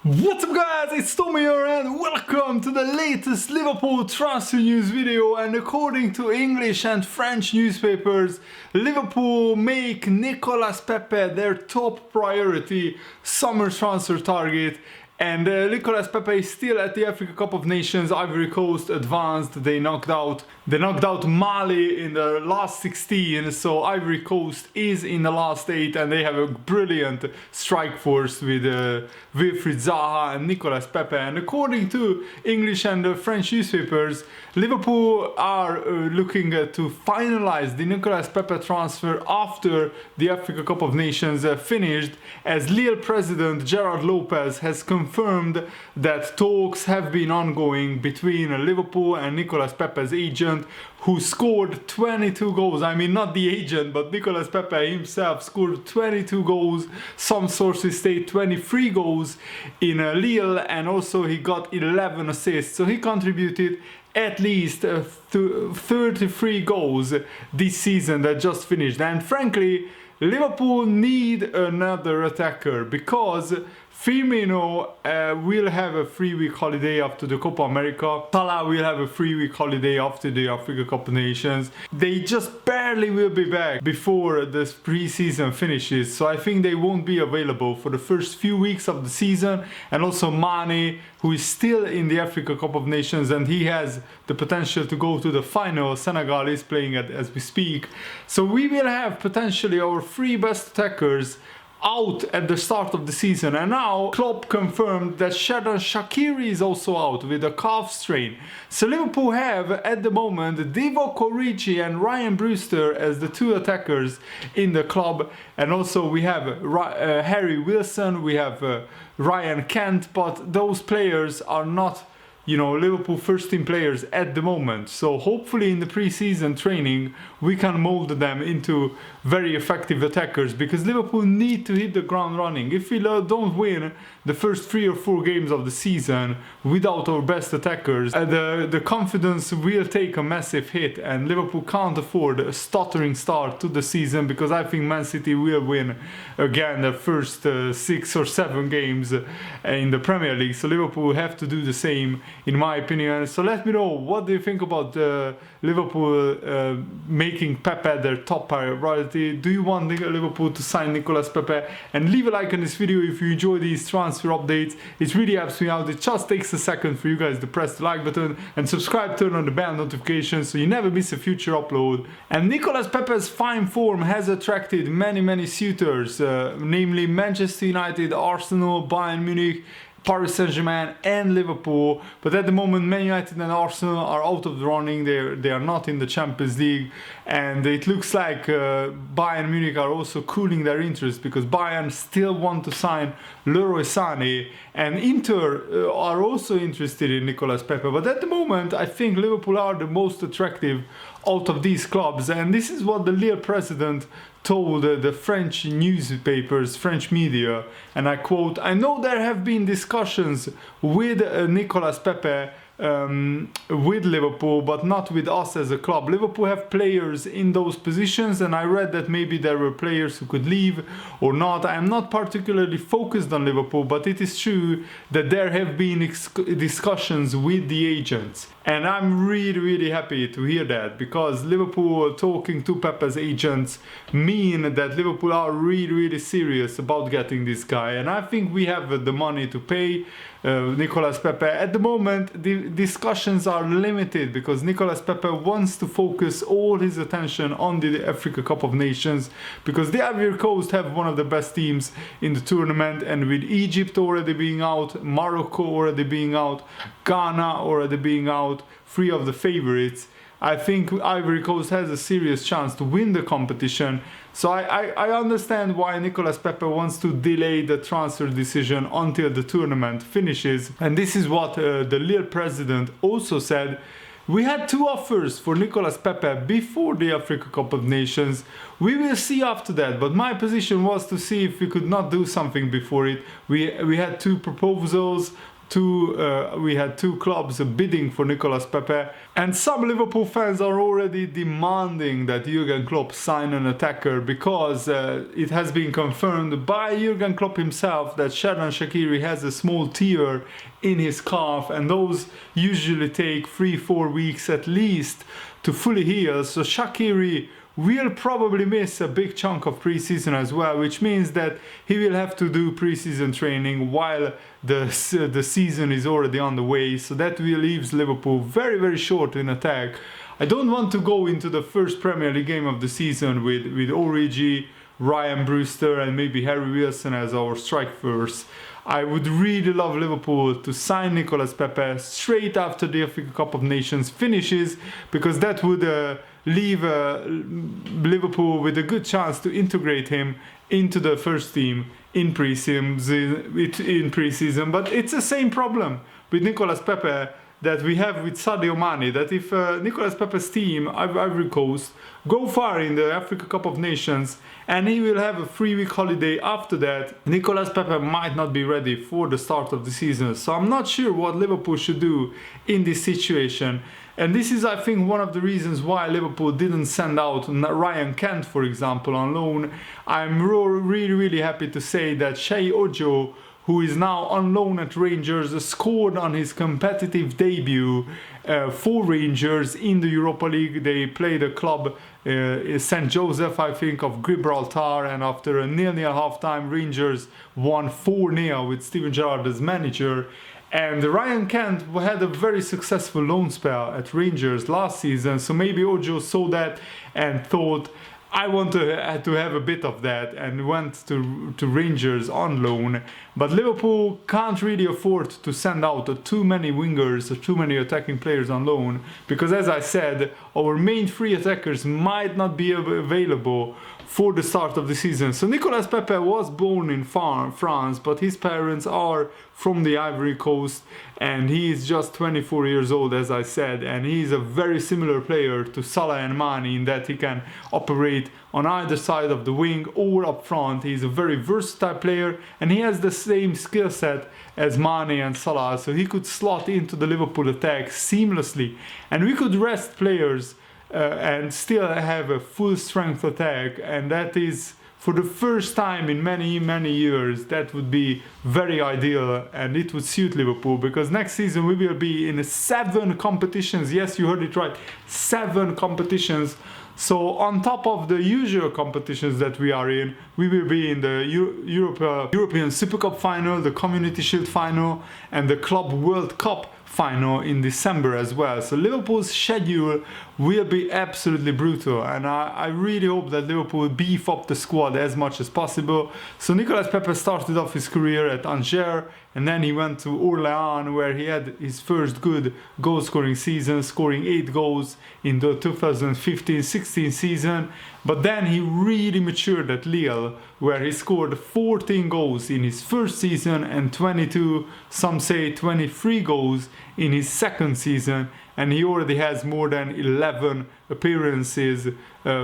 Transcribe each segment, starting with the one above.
What's up guys, it's Tommy here and welcome to the latest Liverpool transfer news video. And according to English and French newspapers, Liverpool make Nicolas Pepe their top priority summer transfer target. And Nicolas Pepe is still at the Africa Cup of Nations. Ivory Coast advanced. They knocked out Mali in the last 16. So Ivory Coast is in the last 8, and they have a brilliant strike force with Wilfried Zaha and Nicolas Pepe. And according to English and French newspapers, Liverpool are looking to finalize the Nicolas Pepe transfer after the Africa Cup of Nations finished, as Lille president Gerard Lopez has confirmed that talks have been ongoing between Liverpool and Nicolas Pepe's agent, who scored 22 goals. I mean, not the agent, but Nicolas Pepe himself scored 22 goals. Some sources state 23 goals in Lille, and also he got 11 assists. So he contributed at least 33 goals this season that just finished. And frankly, Liverpool need another attacker, because Firmino will have a 3-week holiday after the Copa America. Salah will have a 3-week holiday after the Africa Cup of Nations. They just barely will be back before this pre-season finishes. So I think they won't be available for the first few weeks of the season. And also Mane, who is still in the Africa Cup of Nations, and he has the potential to go to the final. Senegal is playing it as we speak. So we will have potentially our 3 best attackers out at the start of the season. And now Klopp confirmed that Xherdan Shaqiri is also out with a calf strain. So Liverpool have at the moment Divock Origi and Ryan Brewster as the 2 attackers in the club. And also we have Harry Wilson, we have Ryan Kent, but those players are not, you know, Liverpool first team players at the moment. So hopefully in the pre-season training we can mold them into very effective attackers, because Liverpool need to hit the ground running. If we don't win the first 3 or 4 games of the season without our best attackers, the confidence will take a massive hit, and Liverpool can't afford a stuttering start to the season, because I think Man City will win again the first 6 or 7 games in the Premier League. So Liverpool have to do the same, in my opinion. So let me know, what do you think about Liverpool making Pepe their top priority? Do you want Liverpool to sign Nicolas Pepe? And leave a like on this video if you enjoy these transfer updates. It really helps me out. It just takes a second for you guys to press the like button and subscribe, turn on the bell notifications so you never miss a future upload. And Nicolas Pepe's fine form has attracted many suitors, namely Manchester United, Arsenal, Bayern Munich, Paris Saint-Germain and Liverpool. But at the moment Man United and Arsenal are out of the running. They are not in the Champions League, and it looks like Bayern Munich are also cooling their interest, because Bayern still want to sign Leroy Sané, and Inter are also interested in Nicolas Pepe. But at the moment I think Liverpool are the most attractive out of these clubs, and this is what the Lille president told the French newspapers, French media, and I quote, "I know there have been discussions with Nicolas Pepe with Liverpool, but not with us as a club. Liverpool have players in those positions, and I read that maybe there were players who could leave or not. I am not particularly focused on Liverpool, but it is true that there have been discussions with the agents." And I'm really happy to hear that, because Liverpool talking to Pepe's agents mean that Liverpool are really serious about getting this guy. And I think we have the money to pay Nicolas Pepe. At the moment the discussions are limited, because Nicolas Pepe wants to focus all his attention on the Africa Cup of Nations, because the Ivory Coast have one of the best teams in the tournament, and with Egypt already being out, Morocco already being out, Ghana already being out, 3 of the favorites, I think Ivory Coast has a serious chance to win the competition. So I understand why Nicolas Pepe wants to delay the transfer decision until the tournament finishes. And this is what the Lille president also said. "We had 2 offers for Nicolas Pepe before the Africa Cup of Nations. We will see after that, but my position was to see if we could not do something before it. We had 2 proposals, we had two clubs bidding for Nicolas Pepe, and some Liverpool fans are already demanding that Jurgen Klopp sign an attacker, because it has been confirmed by Jurgen Klopp himself that Xherdan Shaqiri has a small tear in his calf, and those usually take 3-4 weeks at least to fully heal. So Shaqiri will probably miss a big chunk of preseason as well, which means that he will have to do preseason training while the season is already on the way. So that will leaves Liverpool very, very short in attack. I don't want to go into the first Premier League game of the season with Origi, Ryan Brewster and maybe Harry Wilson as our strikers. I would really love Liverpool to sign Nicolas Pepe straight after the Africa Cup of Nations finishes, because that would leave Liverpool with a good chance to integrate him into the first team in pre-season. But it's the same problem with Nicolas Pepe that we have with Sadio Mane, that if Nicolas Pepe's team, Ivory Coast, go far in the Africa Cup of Nations and he will have a 3-week holiday after that, Nicolas Pepe might not be ready for the start of the season. So I'm not sure what Liverpool should do in this situation. And this is, I think, one of the reasons why Liverpool didn't send out Ryan Kent, for example, on loan. I'm really happy to say that Sheyi Ojo, who is now on loan at Rangers, scored on his competitive debut for Rangers in the Europa League. They played a club, St. Joseph, I think, of Gibraltar, and after a 0-0 half-time, Rangers won 4-0 with Steven Gerrard as manager. And Ryan Kent had a very successful loan spell at Rangers last season, so maybe Ojo saw that and thought, I want to have a bit of that, and went to Rangers on loan. But Liverpool can't really afford to send out too many wingers or too many attacking players on loan, because as I said, our main 3 attackers might not be available for the start of the season. So Nicolas Pepe was born in France, but his parents are from the Ivory Coast, and he is just 24 years old, as I said, and he is a very similar player to Salah and Mane in that he can operate on either side of the wing or up front. He's a very versatile player, and he has the same skill set as Mane and Salah, so he could slot into the Liverpool attack seamlessly, and we could rest players and still have a full strength attack, and that is, for the first time in many years, that would be very ideal, and it would suit Liverpool, because next season we will be in 7 competitions. Yes, you heard it right, 7 competitions. So on top of the usual competitions that we are in, we will be in the European Super Cup final, the Community Shield final, and the Club World Cup final in December as well. So Liverpool's schedule will be absolutely brutal, and I really hope that Liverpool will beef up the squad as much as possible. So Nicolas Pepe started off his career at Angers, and then he went to Orléans, where he had his first good goal scoring season, scoring 8 goals in the 2015-16 season. But then he really matured at Lille, where he scored 14 goals in his first season and 22, some say 23 goals in his second season, and he already has more than 11 appearances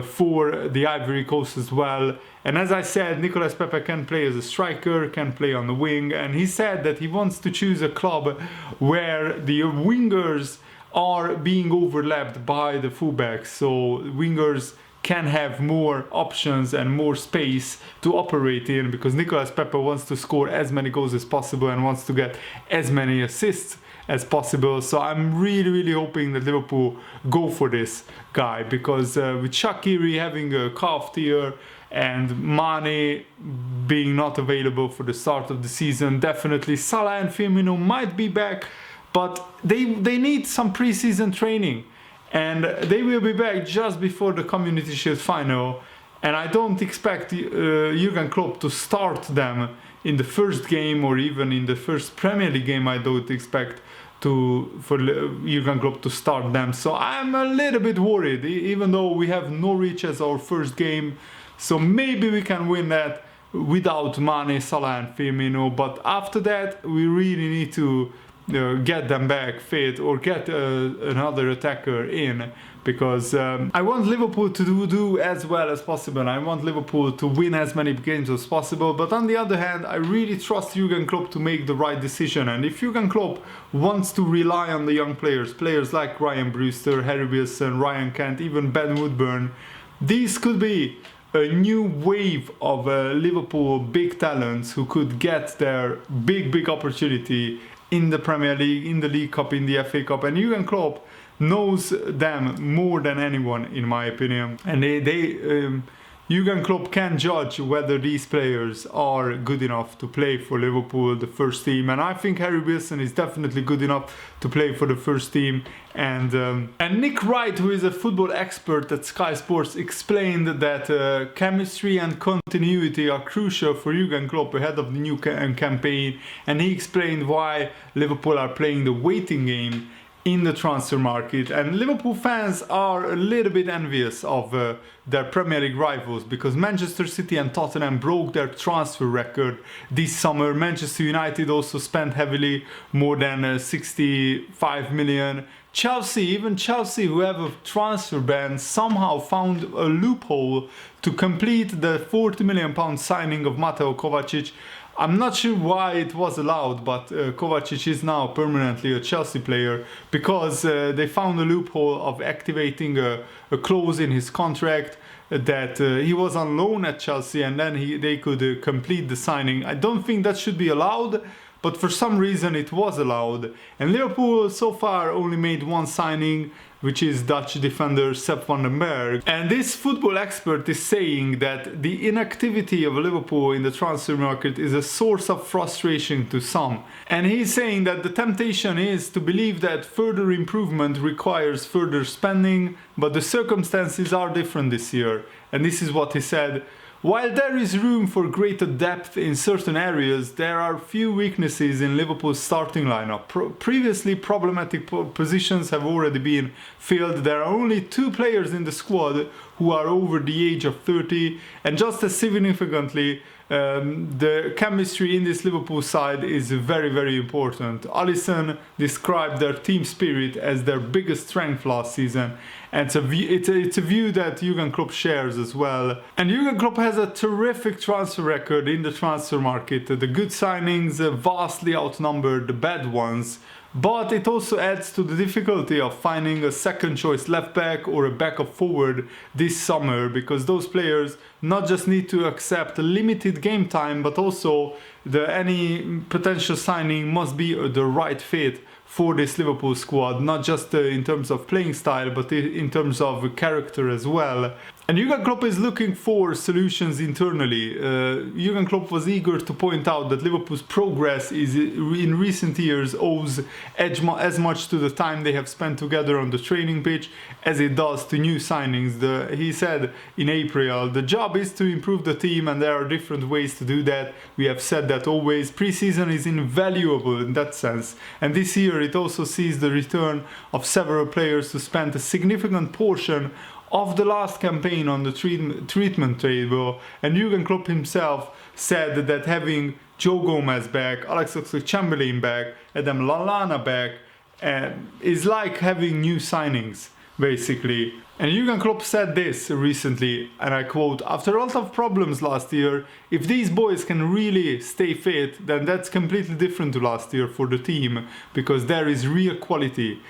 for the Ivory Coast as well. And as I said, Nicolas Pepe can play as a striker, can play on the wing, and he said that he wants to choose a club where the wingers are being overlapped by the fullbacks, so wingers can have more options and more space to operate in, because Nicolas Pepe wants to score as many goals as possible and wants to get as many assists as possible. So I'm really hoping that Liverpool go for this guy, because with Shaqiri having a calf tear and Mane being not available for the start of the season, definitely Salah and Firmino might be back, but they need some pre-season training, and they will be back just before the Community Shield final. And I don't expect Jurgen Klopp to start them in the first game, or even in the first Premier League game. I don't expect for Jurgen Klopp to start them. So I'm a little bit worried, even though we have Norwich as our first game. So maybe we can win that without Mane, Salah and Firmino. But after that, we really need to get them back fit, or get another attacker in, because I want Liverpool to do as well as possible. I want Liverpool to win as many games as possible. But on the other hand, I really trust Jurgen Klopp to make the right decision. And if Jurgen Klopp wants to rely on the young players like Ryan Brewster, Harry Wilson, Ryan Kent, even Ben Woodburn, these could be a new wave of Liverpool big talents who could get their big opportunity in the Premier League, in the League Cup, in the FA Cup. And Jurgen Klopp knows them more than anyone, in my opinion. And Jurgen Klopp can judge whether these players are good enough to play for Liverpool, the first team. And I think Harry Wilson is definitely good enough to play for the first team. And Nick Wright, who is a football expert at Sky Sports, explained that chemistry and continuity are crucial for Jurgen Klopp ahead of the new campaign. And he explained why Liverpool are playing the waiting game in the transfer market. And Liverpool fans are a little bit envious of their Premier League rivals, because Manchester City and Tottenham broke their transfer record this summer. Manchester United also spent heavily, more than 65 million. Even Chelsea, who have a transfer ban, somehow found a loophole to complete the £40 million signing of Mateo Kovacic. I'm not sure why it was allowed, but Kovacic is now permanently a Chelsea player, because they found a loophole of activating a clause in his contract that he was on loan at Chelsea, and then they could complete the signing. I don't think that should be allowed, but for some reason it was allowed. And Liverpool so far only made one signing, which is Dutch defender Sepp van den Berg. And this football expert is saying that the inactivity of Liverpool in the transfer market is a source of frustration to some. And he's saying that the temptation is to believe that further improvement requires further spending, but the circumstances are different this year. And this is what he said: while there is room for greater depth in certain areas, there are few weaknesses in Liverpool's starting lineup. Previously problematic positions have already been filled. There are only 2 players in the squad who are over the age of 30, and just as significantly, the chemistry in this Liverpool side is very important. Alisson described their team spirit as their biggest strength last season, and it's a view that Jurgen Klopp shares as well. And Jurgen Klopp has a terrific transfer record in the transfer market. The good signings vastly outnumber the bad ones. But it also adds to the difficulty of finding a second choice left back or a backup forward this summer, because those players not just need to accept limited game time, but also any potential signing must be the right fit for this Liverpool squad, not just in terms of playing style, but in terms of character as well. And Jurgen Klopp is looking for solutions internally. Jurgen Klopp was eager to point out that Liverpool's progress in recent years owes as much to the time they have spent together on the training pitch as it does to new signings. He said in April, the job is to improve the team, and there are different ways to do that. We have said that always. Pre-season is invaluable in that sense, and this year it also sees the return of several players who spent a significant portion of the last campaign on the treatment table. And Jurgen Klopp himself said that having Joe Gomez back, Alex Oxlade-Chamberlain back, Adam Lallana back is like having new signings, basically. And Jurgen Klopp said this recently, and I quote: after a lot of problems last year, if these boys can really stay fit, then that's completely different to last year for the team, because there is real quality.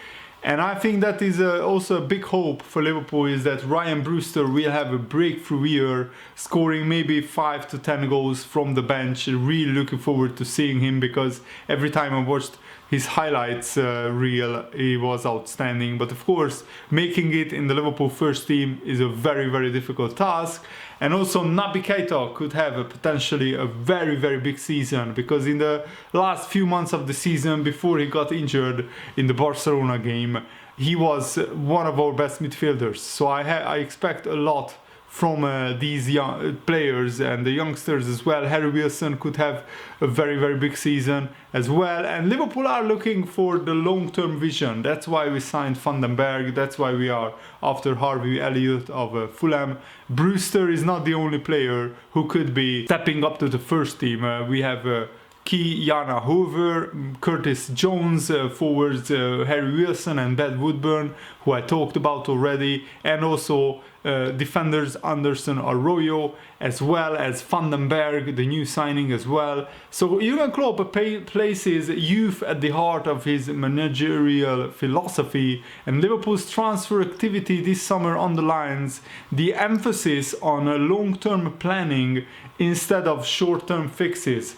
And I think that is also a big hope for Liverpool, is that Ryan Brewster will have a breakthrough year, scoring maybe 5 to 10 goals from the bench. Really looking forward to seeing him, because every time I watched his highlights reel, he was outstanding. But of course, making it in the Liverpool first team is a very difficult task. And also Naby Keita could have potentially a very big season, because in the last few months of the season, before he got injured in the Barcelona game, he was one of our best midfielders. So I expect a lot from these young players and the youngsters as well. Harry Wilson could have a very big season as well. And Liverpool are looking for the long-term vision. That's why we signed Van den Berg. That's why we are after Harvey Elliott of Fulham. Brewster is not the only player who could be stepping up to the first team. We have Kiana Hoover, Curtis Jones, forwards Harry Wilson and Ben Woodburn, who I talked about already, and also defenders Anderson Arroyo, as well as Vandenberg, the new signing as well. So Jurgen Klopp places youth at the heart of his managerial philosophy, and Liverpool's transfer activity this summer underlines the emphasis on long-term planning instead of short-term fixes.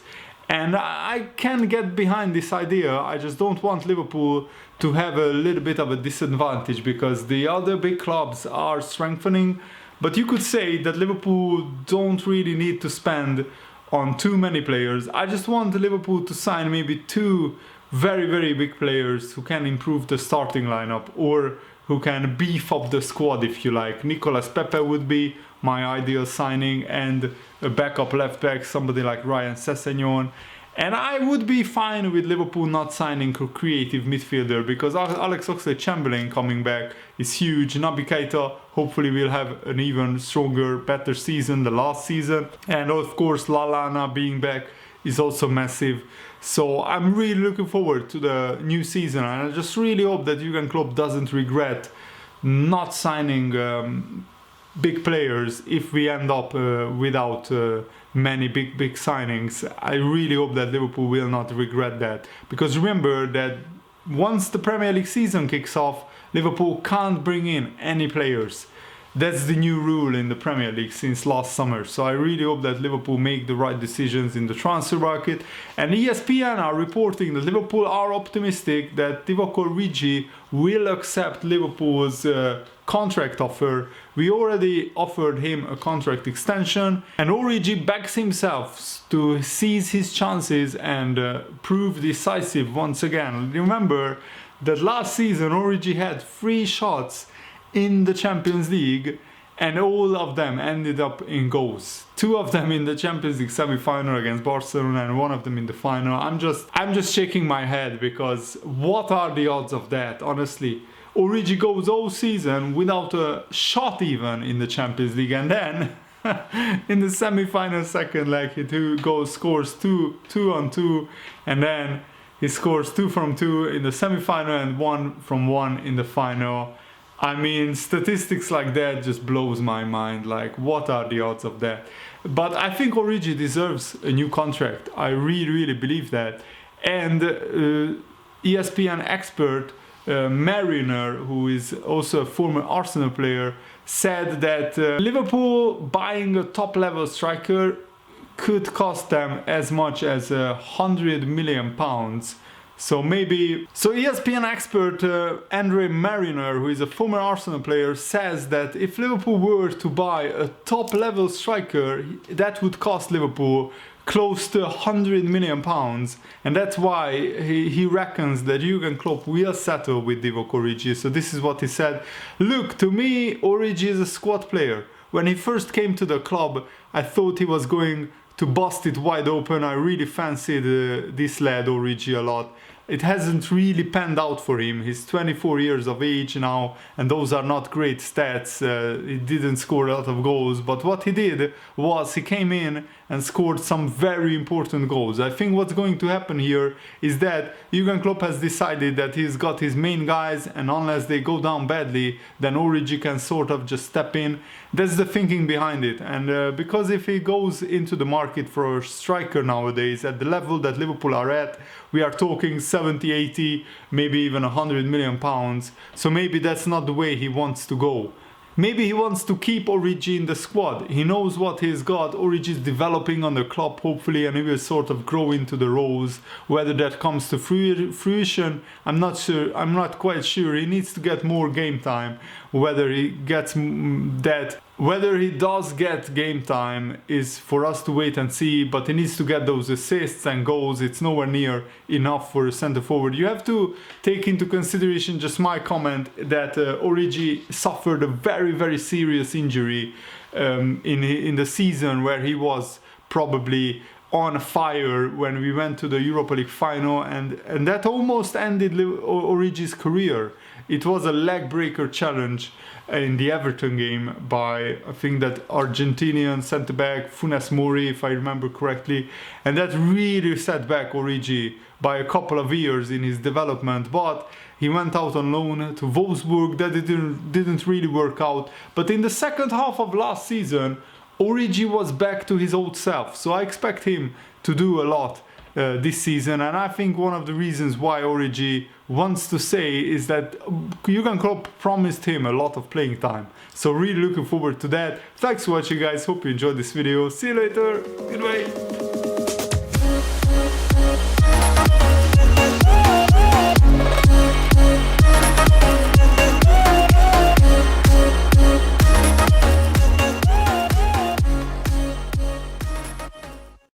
And I can get behind this idea. I just don't want Liverpool to have a little bit of a disadvantage because the other big clubs are strengthening. But you could say that Liverpool don't really need to spend on too many players. I just want Liverpool to sign maybe 2 very, very big players who can improve the starting lineup or who can beef up the squad, if you like. Nicolas Pepe would be my ideal signing, and a backup left back, somebody like Ryan Sessegnon. And I would be fine with Liverpool not signing a creative midfielder because Alex Oxlade-Chamberlain coming back is huge. Naby Keita hopefully will have an even stronger, better season than last season. And of course Lallana being back is also massive. So I'm really looking forward to the new season, and I just really hope that Jurgen Klopp doesn't regret not signing big players if we end up without many big signings. I really hope that Liverpool will not regret that, because remember that once the Premier League season kicks off, Liverpool can't bring in any players. That's the new rule in the Premier League since last summer. So I really hope that Liverpool make the right decisions in the transfer market. And ESPN are reporting that Liverpool are optimistic that Divock Origi will accept Liverpool's contract offer. We already offered him a contract extension, and Origi backs himself to seize his chances and prove decisive once again. Remember that last season Origi had 3 shots in the Champions League, and all of them ended up in goals. 2 of them in the Champions League semi-final against Barcelona, and 1 of them in the final. I'm just shaking my head, because what are the odds of that, honestly? Origi goes all season without a shot even in the Champions League, and then in the semi-final second leg he scores two on 2, and then he scores 2 from 2 in the semi-final and 1 from 1 in the final. I mean, statistics like that just blows my mind. Like, what are the odds of that? But I think Origi deserves a new contract. I really, really believe that. And ESPN expert Mariner, who is also a former Arsenal player, said that Liverpool buying a top-level striker could cost them as much as £100 million. So ESPN expert Andre Mariner, who is a former Arsenal player, says that if Liverpool were to buy a top-level striker, that would cost Liverpool close to £100 million, and that's why he reckons that Jurgen Klopp will settle with Divock Origi. So this is what he said: "Look, to me, Origi is a squad player. When he first came to the club, I thought he was going to bust it wide open. I really fancied this lad Origi a lot. It hasn't really panned out for him. He's 24 years of age now, and those are not great stats. He didn't score a lot of goals, but what he did was he came in and scored some very important goals. I think what's going to happen here is that Jurgen Klopp has decided that he's got his main guys, and unless they go down badly, then Origi can sort of just step in. That's the thinking behind it. And because if he goes into the market for a striker nowadays at the level that Liverpool are at, we are talking 70, 80, maybe even £100 million. So maybe that's not the way he wants to go. Maybe he wants to keep Origi in the squad. He knows what he's got. Origi is developing on the club, hopefully, and he will sort of grow into the roles. Whether that comes to fruition, I'm not sure. I'm not quite sure. He needs to get more game time. Whether he gets that, whether he does get game time is for us to wait and see, but he needs to get those assists and goals. It's nowhere near enough for a centre forward. You have to take into consideration just my comment that Origi suffered a very, very serious injury in the season where he was probably on fire when we went to the Europa League final, and that almost ended Origi's career. it was a leg breaker challenge in the Everton game by, I think, that Argentinian centre-back Funes Mori, if I remember correctly, and that really set back Origi by a couple of years in his development. But he went out on loan to Wolfsburg. That didn't really work out. But in the second half of last season, Origi was back to his old self, so I expect him to do a lot this season. And I think one of the reasons why Origi wants to stay is that Jurgen Klopp promised him a lot of playing time. So really looking forward to that. Thanks for watching, guys. Hope you enjoyed this video. See you later. Goodbye.